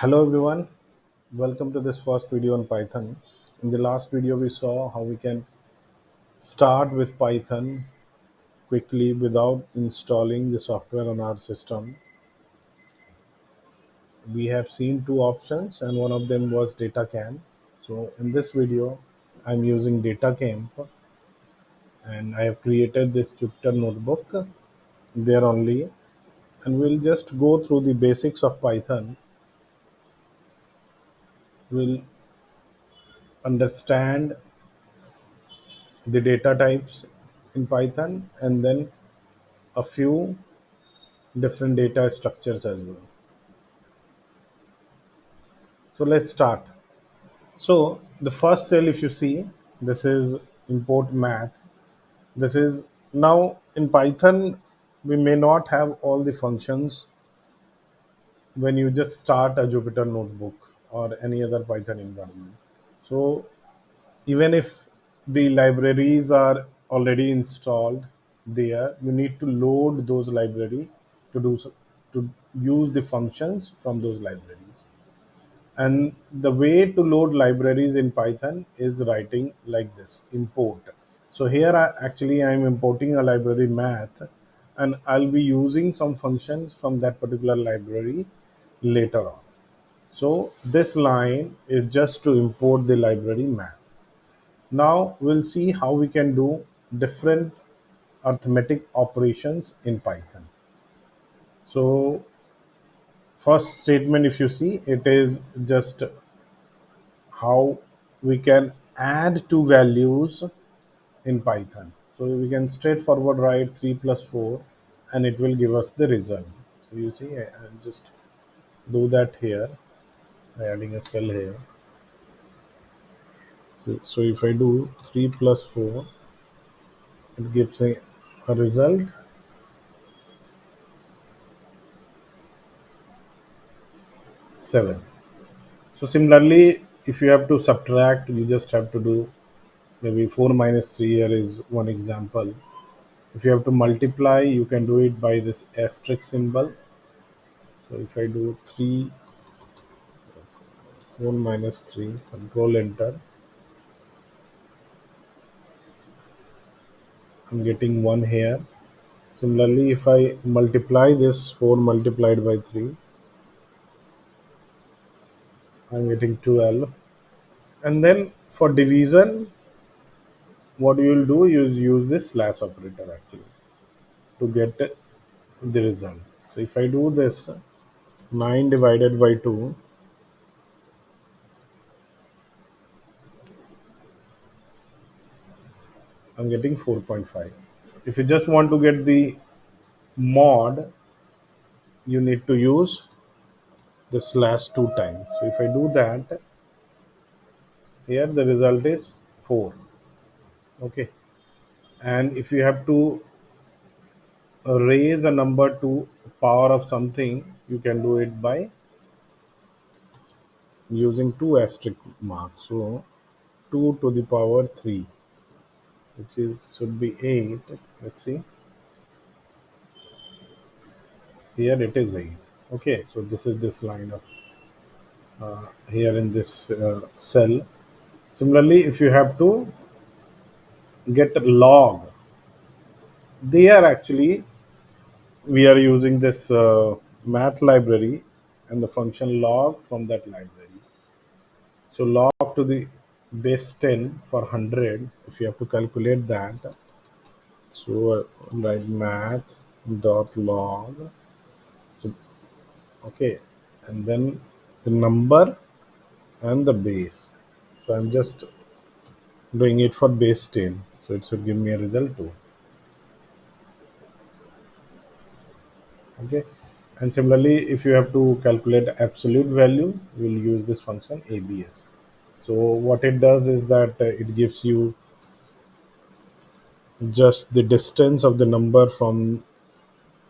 Hello everyone, welcome to this first video on Python. In the last video we saw how we can start with Python quickly without installing the software on our system. We have seen two options and one of them was DataCamp. So in this video I'm using DataCamp and I have created this Jupyter notebook there only, and we'll just go through the basics of Python. We'll understand the data types in Python and then a few different data structures as well. So let's start. So the first cell, if you see, this is import math. This is now in Python, we may not have all the functions when you just start a Jupyter notebook or any other Python environment. So even if the libraries are already installed there, you need to load those library to do to use the functions from those libraries. And the way to load libraries in Python is writing like this: import. So here I'm importing a library math, and I'll be using some functions from that particular library later on. So this line is just to import the library math. Now we'll see how we can do different arithmetic operations in Python. So first statement, if you see, it is just how we can add two values in Python. So we can straightforward write 3 plus 4 and it will give us the result. So you see, I'll just do that here by adding a cell here. So if I do 3 plus 4, it gives a result 7. So similarly, if you have to subtract, you just have to do maybe 4 minus 3. Here is one example. If you have to multiply, you can do it by this asterisk symbol. So if I do 3, 4 minus 3, control enter, I'm getting 1 here. Similarly, if I multiply this 4 multiplied by 3, I'm getting 12. And then for division, what you will do is use this slash operator actually to get the result. So if I do this, 9 divided by 2, I'm getting 4.5. If you just want to get the mod, you need to use the slash 2 times. So if I do that, here the result is 4. Okay. And if you have to raise a number to power of something, you can do it by using two asterisk marks. So 2 to the power 3, which is should be 8. Let's see. Here it is 8. Okay, so this is this line of here in this cell. Similarly, if you have to get log, they are actually we are using this math library and the function log from that library. So log to the base 10 for 100. If you have to calculate that, so write math dot log. So, okay, and then the number and the base. So I'm just doing it for base 10. So it should give me a result too. Okay. And similarly, if you have to calculate absolute value, we'll use this function abs. So what it does is that it gives you just the distance of the number from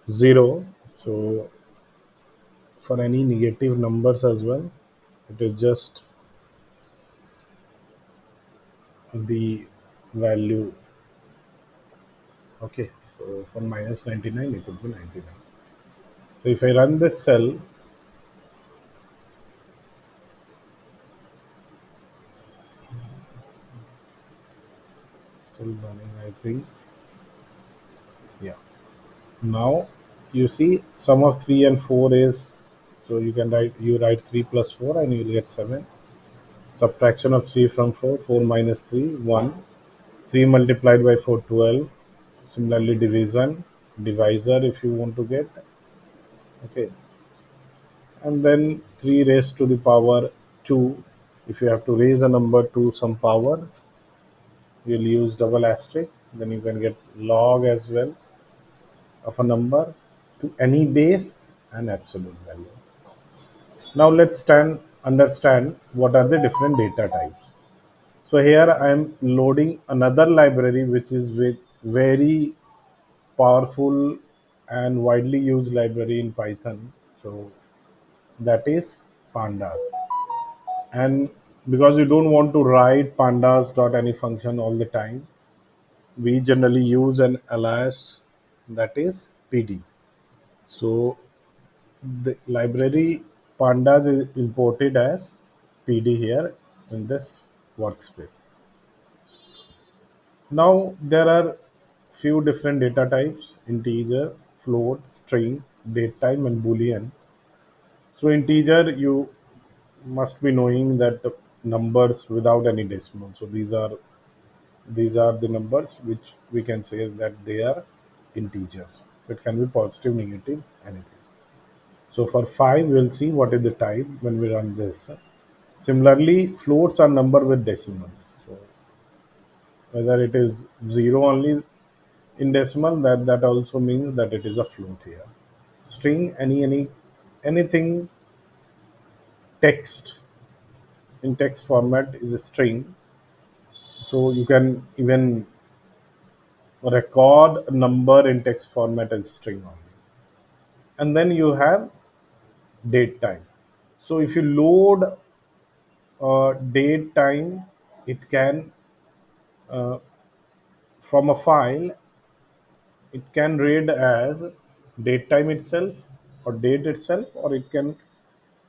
0. So for any negative numbers as well, it is just the value. Okay, so for minus 99 it would be 99. So if I run this cell, still running, I think. Yeah. Now you see sum of 3 and 4 is, so you write 3 plus 4 and you will get 7. Subtraction of 3 from 4, 4 minus 3, 1. 3 multiplied by 4, 12. Similarly, division, divisor if you want to get. Okay. And then 3 raised to the power 2. If you have to raise a number to some power, you'll use double asterisk. Then you can get log as well of a number to any base and absolute value. Now understand what are the different data types. So here I am loading another library which is with very powerful and widely used library in Python. So that is pandas. And because you don't want to write pandas dot any function all the time, we generally use an alias that is PD. So the library pandas is imported as PD here in this workspace. Now there are few different data types: integer, float, string, datetime, and boolean. So integer, you must be knowing that numbers without any decimal. So these are the numbers which we can say that they are integers. So it can be positive, negative, anything. So for 5, we'll see what is the type when we run this. Similarly, floats are number with decimals. So whether it is 0 only in decimal, that also means that it is a float here. String, anything text in text format is a string. So you can even record a number in text format as string only. And then you have date time. So if you load date time, it can from a file, it can read as date time itself or date itself, or it can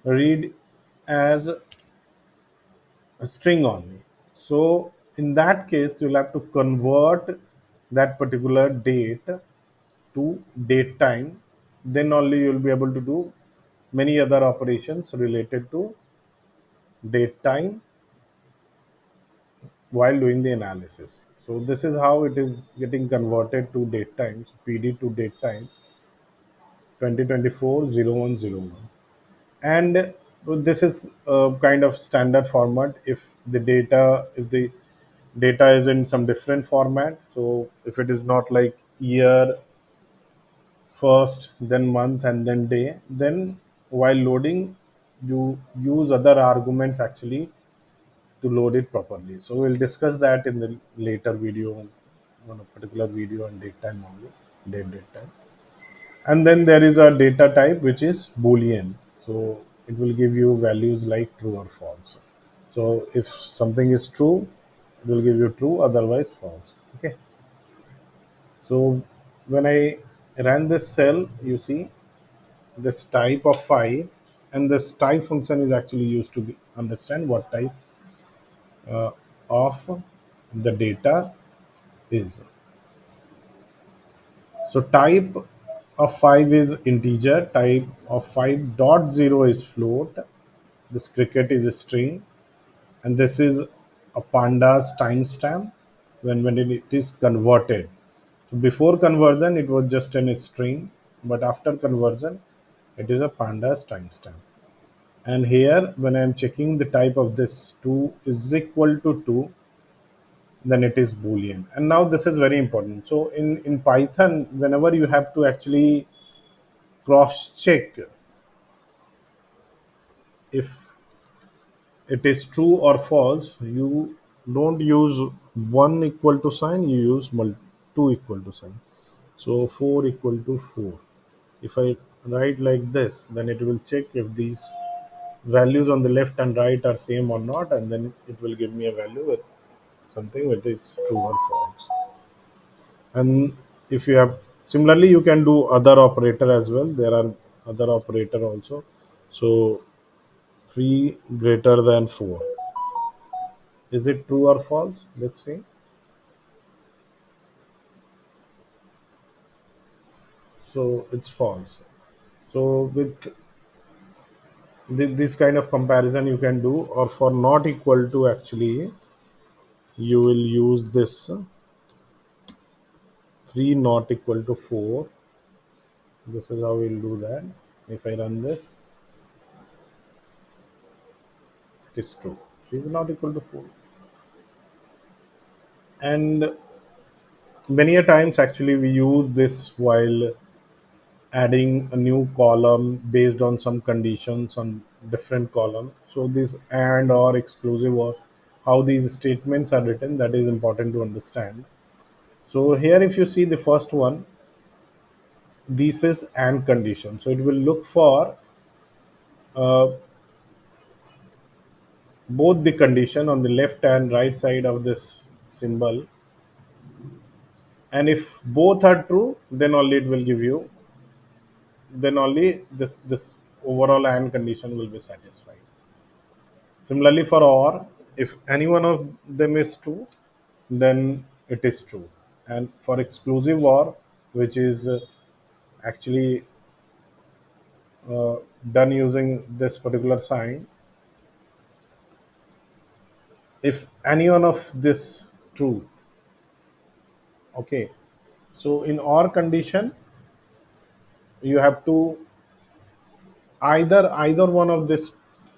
read as a string only. So in that case, you'll have to convert that particular date to date time. Then only you'll be able to do many other operations related to date time while doing the analysis. So this is how it is getting converted to date time. So PD to date time 2024-0101. And this is a kind of standard format. If the data is in some different format, so if it is not like year first, then month, and then day, then while loading, you use other arguments actually to load it properly. So we'll discuss that in the later video, on a particular video on date time only, date time. And then there is a data type which is boolean. So it will give you values like true or false. So if something is true, it will give you true, otherwise false. Okay. So when I ran this cell, you see this type of file, and this type function is actually used to understand what type of the data is. So type of 5 is integer, type of 5.0 is float, this cricket is a string, and this is a pandas timestamp when it is converted. So before conversion it was just a string, but after conversion it is a pandas timestamp. And here when I am checking the type of this 2 is equal to 2, then it is boolean. And now this is very important. So in Python, whenever you have to actually cross check if it is true or false, you don't use 1 equal to sign, you use 2 equal to sign. So 4 equal to 4. If I write like this, then it will check if these values on the left and right are same or not, and then it will give me a value with something whether it's true or false. And if you have, similarly you can do other operator as well, there are other operator also. So 3 greater than 4, is it true or false? Let's see. so it's false. So with this kind of comparison you can do, or for not equal to, actually you will use this 3 not equal to 4. This is how we'll do that. If I run this, it is true. 3 is not equal to 4. And many a times actually we use this while adding a new column based on some conditions on different column. So this and or exclusive or how these statements are written, that is important to understand. So here if you see the first one, this is and condition. So it will look for uh, both the condition on the left and right side of this symbol, and if both are true, then only it will give you, then only this overall and condition will be satisfied. Similarly for or, if any one of them is true, then it is true. And for exclusive or, which is actually uh, done using this particular sign, if any one of this true, okay, so in or condition you have to either one of this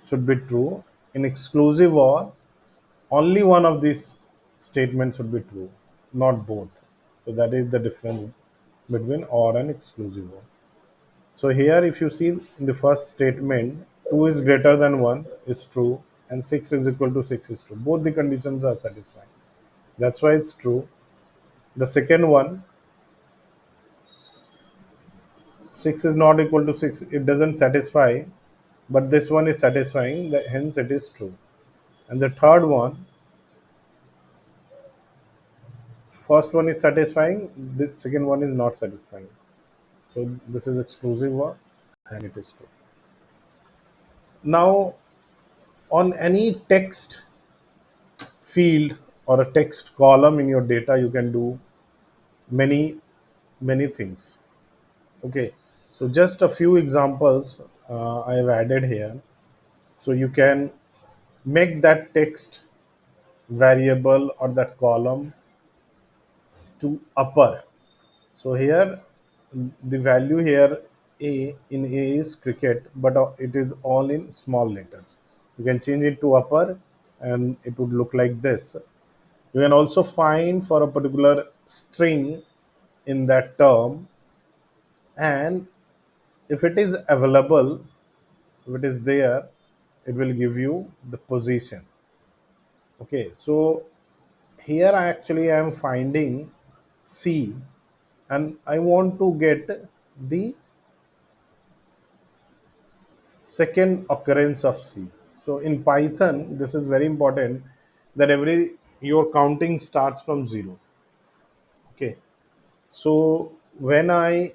should be true. In exclusive or, only one of these statements should be true, not both. So that is the difference between or and exclusive or. So here if you see in the first statement, 2 is greater than 1 is true, and 6 is equal to 6 is true. Both the conditions are satisfied. That's why it's true. The second one, 6 is not equal to 6, it doesn't satisfy, but this one is satisfying, hence it is true. And the third one, first one is satisfying, the second one is not satisfying. So this is exclusive one and it is true. Now on any text field or a text column in your data, you can do many many things. Okay, so just a few examples I have added here. So you can make that text variable or that column to upper. So here the value here a in a is cricket, but it is all in small letters. You can change it to upper and it would look like this. You can also find for a particular string in that term, and if it is available, if it is there, it will give you the position. Okay, so here I actually am finding C, and I want to get the second occurrence of C. So in Python, this is very important that every your counting starts from 0. Okay, so when I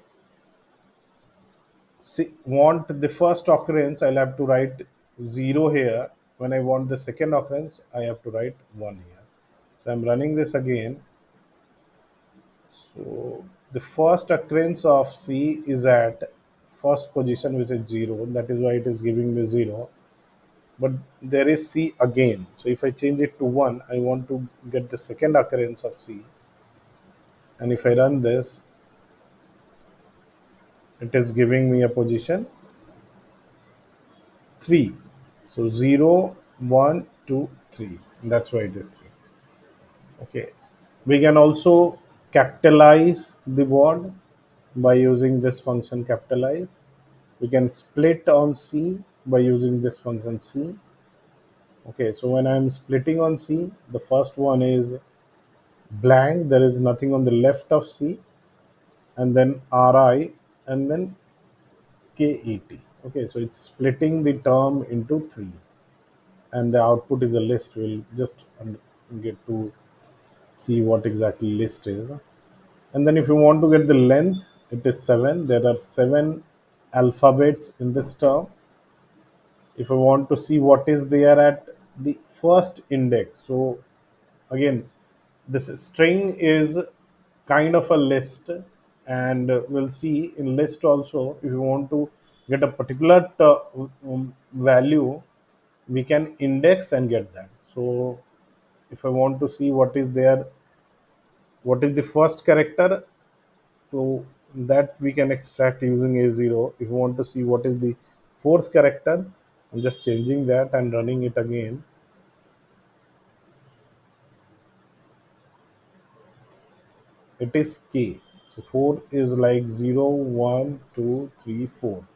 want the first occurrence, I'll have to write 0 here. When I want the second occurrence, I have to write 1 here. So I'm running this again. So the first occurrence of C is at first position, which is 0. That is why it is giving me 0. But there is C again. So if I change it to 1, I want to get the second occurrence of C. And if I run this, it is giving me a position 3. So 0, 1, 2, 3. That's why it is 3. Okay. We can also capitalize the word by using this function capitalize. We can split on C by using this function C. Okay, so when I'm splitting on C, the first one is blank, there is nothing on the left of C, and then RI, and then KET. Okay, so it's splitting the term into 3, and the output is a list. We'll just get to see what exactly list is. And then if you want to get the length, it is 7. There are 7 alphabets in this term. If I want to see what is there at the first index, so again, this string is kind of a list, and we'll see in list also, if you want to get a particular value, we can index and get that. So if I want to see what is there, what is the first character, so that we can extract using a0. If you want to see what is the fourth character, I'm just changing that and running it again. It is k. So 4 is like 0, 1, 2, 3, 4.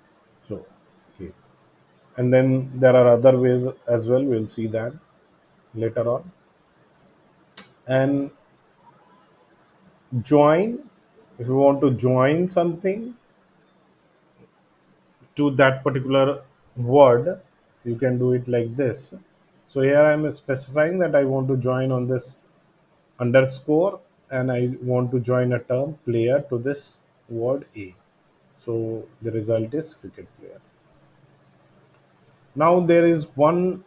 So k. And then there are other ways as well, we'll see that later on. And join, if you want to join something to that particular word, you can do it like this. So here I'm specifying that I want to join on this underscore, and I want to join a term player to this word a. So the result is cricket player. Now there is one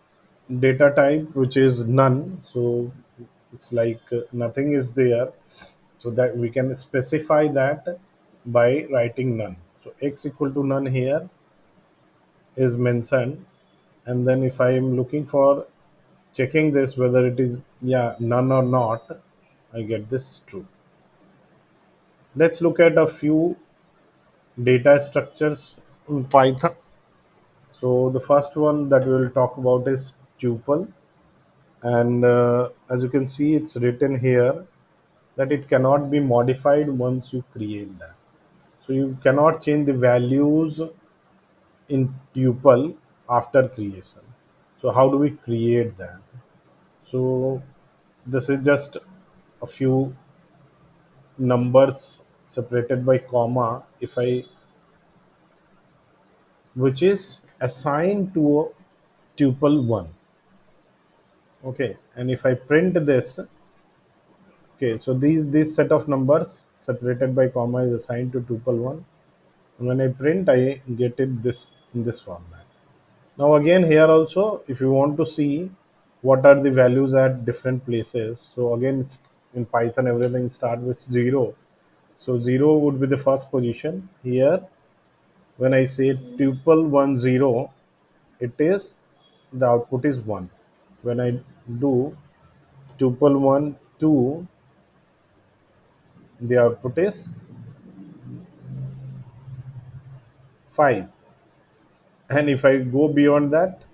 data type which is none. So it's like nothing is there. So that we can specify that by writing none. So x equal to none here is mentioned. And then if I am looking for checking this whether it is none or not, I get this true. Let's look at a few data structures in Python. So the first one that we will talk about is tuple, and as you can see, it's written here that it cannot be modified once you create that. So you cannot change the values in tuple after creation. So how do we create that? So this is just a few numbers separated by comma, if I which is assigned to a tuple 1. Okay, and if I print this, okay, so these set of numbers separated by comma is assigned to tuple 1, and when I print, I get it this in this format. Now again here also, if you want to see what are the values at different places, so again it's in Python everything start with 0. So 0 would be the first position here. When I say tuple 1 0, it is the output is 1. When I do tuple 1 2, the output is 5. And if I go beyond that,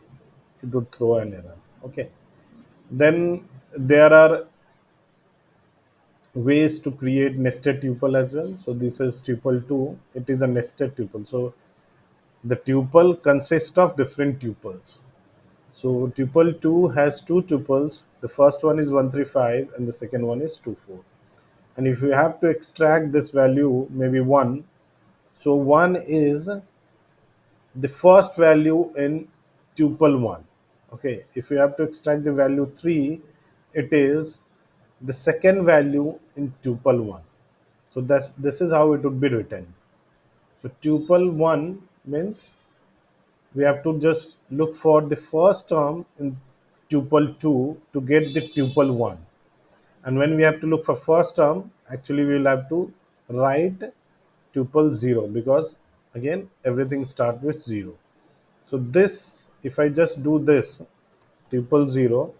it would throw an error. Okay. Then there are ways to create nested tuple as well. So this is tuple 2. It is a nested tuple. So the tuple consists of different tuples. So tuple 2 has two tuples. The first one is 135 and the second one is 24. And if you have to extract this value, maybe 1, so 1 is the first value in tuple 1. Okay, if you have to extract the value 3, it is the second value in tuple 1. So this is how it would be written. So tuple 1 means we have to just look for the first term in tuple 2 to get the tuple 1. And when we have to look for first term, actually we will have to write tuple 0, because again everything start with 0. So this, if I just do this tuple 0,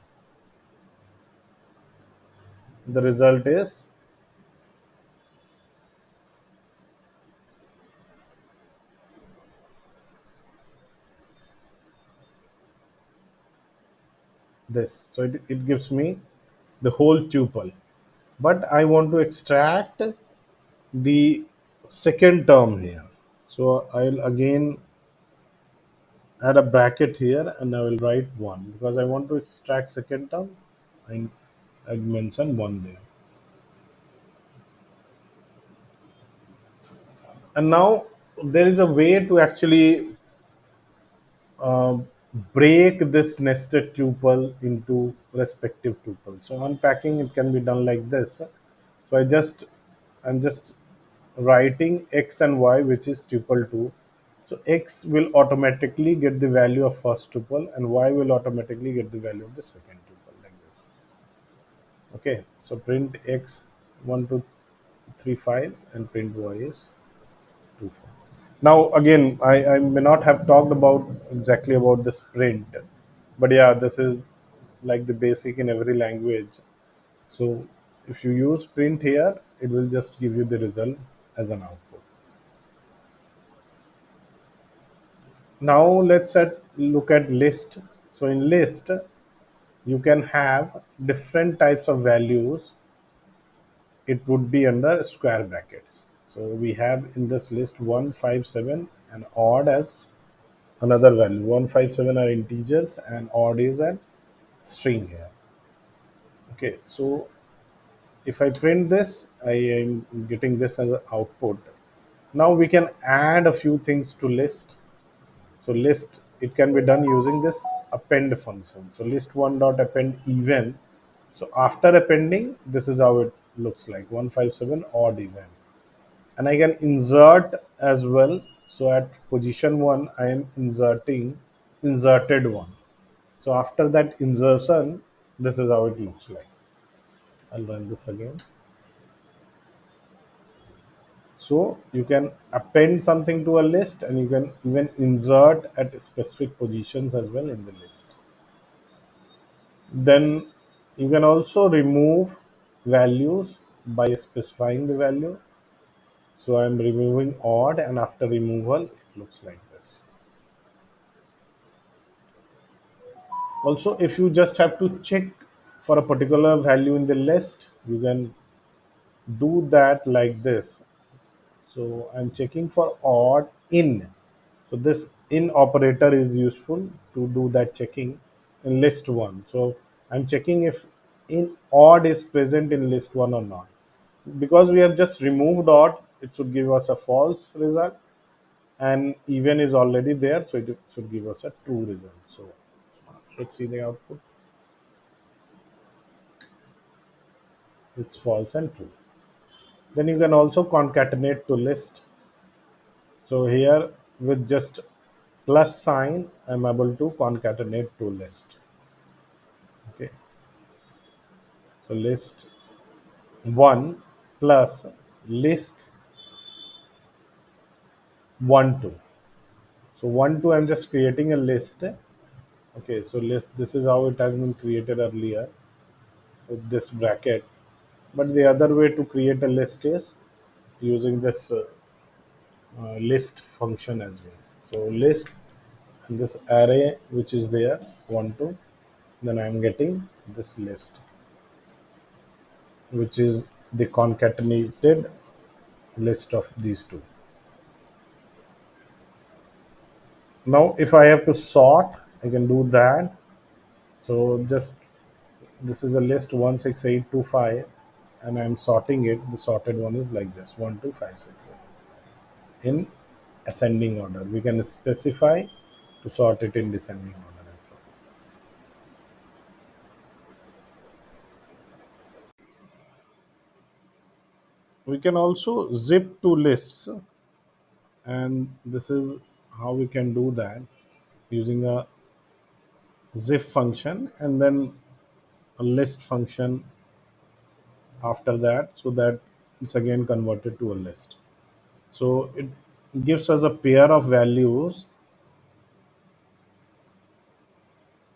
the result is this. So it gives me the whole tuple. But I want to extract the second term here. So I'll again add a bracket here and I will write 1 because I want to extract second term. I mentioned 1 there. And now there is a way to actually uh, break this nested tuple into respective tuple. So unpacking it can be done like this. So I'm just writing x and y, which is tuple 2. So x will automatically get the value of first tuple and y will automatically get the value of the second tuple, like this. Okay, so print x 1 2 35 and print y is 24. Now again, I may not have talked about exactly about this print, but yeah, this is like the basic in every language. So if you use print here, it will just give you the result as an output. Now look at list. So in list, you can have different types of values. It would be under square brackets. So we have in this list 157 and odd as another value. 157 are integers and odd is a string here. Okay, so if I print this, I am getting this as an output. Now we can add a few things to list. So list, it can be done using this append function. So list one dot append even. So after appending, this is how it looks like 157 odd even. And I can insert as well. So at position one, I am inserting inserted one. So after that insertion, this is how it looks like. I'll run this again. So you can append something to a list and you can even insert at specific positions as well in the list. Then you can also remove values by specifying the value. So I'm removing odd and after removal it looks like this. Also, if you just have to check for a particular value in the list, you can do that like this. So I'm checking for odd in. So this in operator is useful to do that checking in list one. So I'm checking if in odd is present in list one or not. Because we have just removed odd, it should give us a false result, and even is already there, so it should give us a true result. So let's see the output. It's false and true. Then you can also concatenate to list. So here with just plus sign, I'm able to concatenate to list. Okay. So list one plus list one two. So one two, I'm just creating a list. Okay. So list. This is how it has been created earlier with this bracket. But the other way to create a list is using this list function as well. So list and this array which is there one two, then I'm getting this list which is the concatenated list of these two. Now if I have to sort, I can do that. So just this is a list 16825 and I'm sorting it. The sorted one is like this 12568 in ascending order. We can specify to sort it in descending order as well. We can also zip to lists, and this is how we can do that using a zip function and then a list function after that, so that it's again converted to a list. So it gives us a pair of values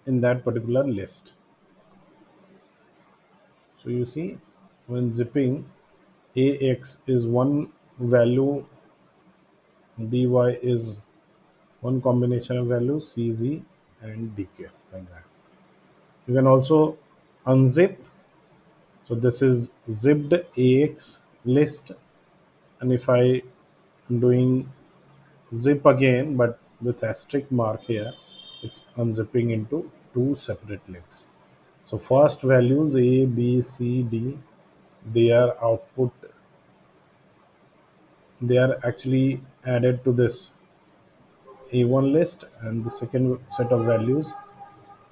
in that particular list. So you see, when zipping, ax is one value, dy is one combination of values, cz and dk, like that. You can also unzip. So this is zipped ax list, and if I am doing zip again but with asterisk mark here, it's unzipping into two separate lists. So first values a b c d, they are output, they are actually added to this a1 list, and the second set of values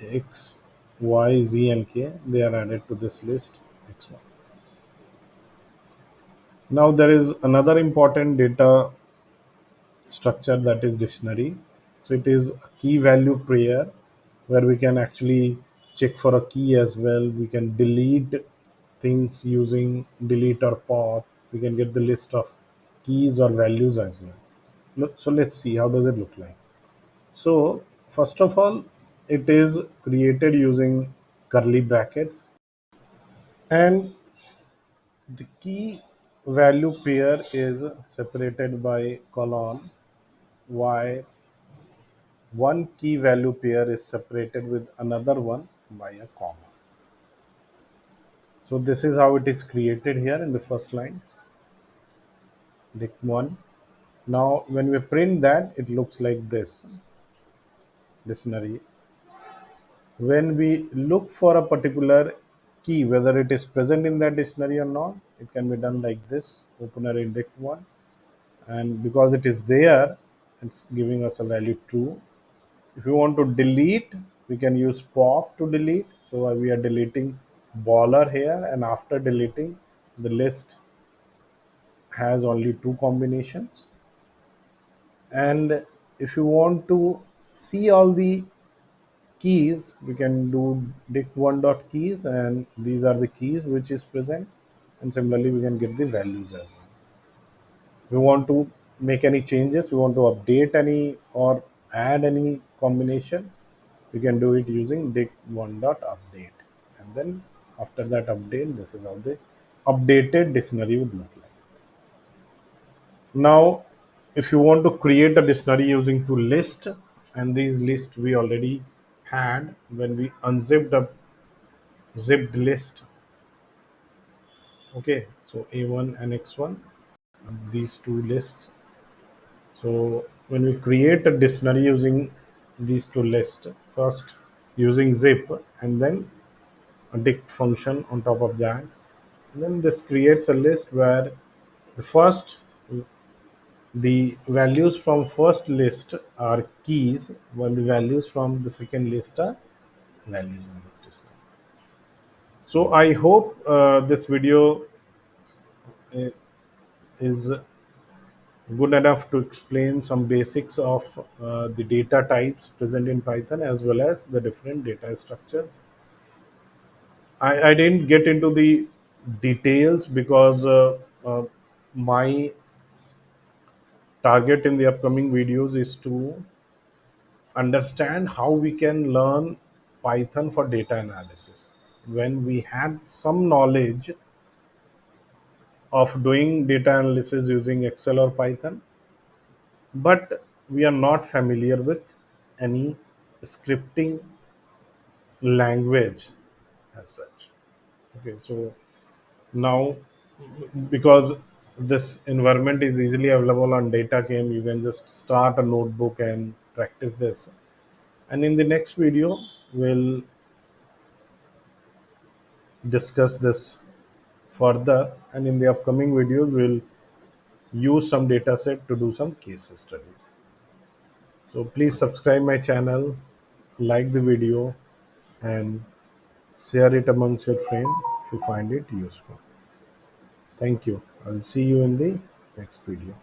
x y z and k, they are added to this list x1. Now there is another important data structure, that is dictionary. So it is a key value pair where we can actually check for a key as well. We can delete things using delete or pop. we can get the list of keys or values as well. So let's see how does it look like. So first of all, it is created using curly brackets, and the key value pair is separated by colon, while one key value pair is separated with another one by a comma. So this is how it is created here in the first line, dict1. Now when we print that, it looks like this dictionary. When we look for a particular key, whether it is present in that dictionary or not, it can be done like this: open array dict1, and because it is there, it's giving us a value true. If you want to delete, we can use pop to delete. So we are deleting baller here, and after deleting, the list has only two combinations. And if you want to see all the keys, we can do dict1 dot keys, and these are the keys which is present, and similarly we can get the values as well. We want to make any changes, we want to update any or add any combination, we can do it using dict1 dot update, and then after that update, this is how the updated dictionary would look like. Now if you want to create a dictionary using to list, and these list we already had when we unzipped a zipped list. Okay, so A1 and X1, these two lists. So when we create a dictionary using these two lists, first using zip and then a dict function on top of that, and then this creates a list where the first the values from first list are keys, while the values from the second list are values in this dictionary. So I hope this video uh, is good enough to explain some basics of the data types present in Python as well as the different data structures. I didn't get into the details because my target in the upcoming videos is to understand how we can learn Python for data analysis. When we have some knowledge of doing data analysis using Excel or Python, but we are not familiar with any scripting language as such. Okay, so now because this environment is easily available on DataCam, you can just start a notebook and practice this. And in the next video, we'll discuss this further. And in the upcoming videos, we'll use some data set to do some case studies. So please subscribe my channel, like the video, and share it amongst your friends if you find it useful. Thank you. I'll see you in the next video.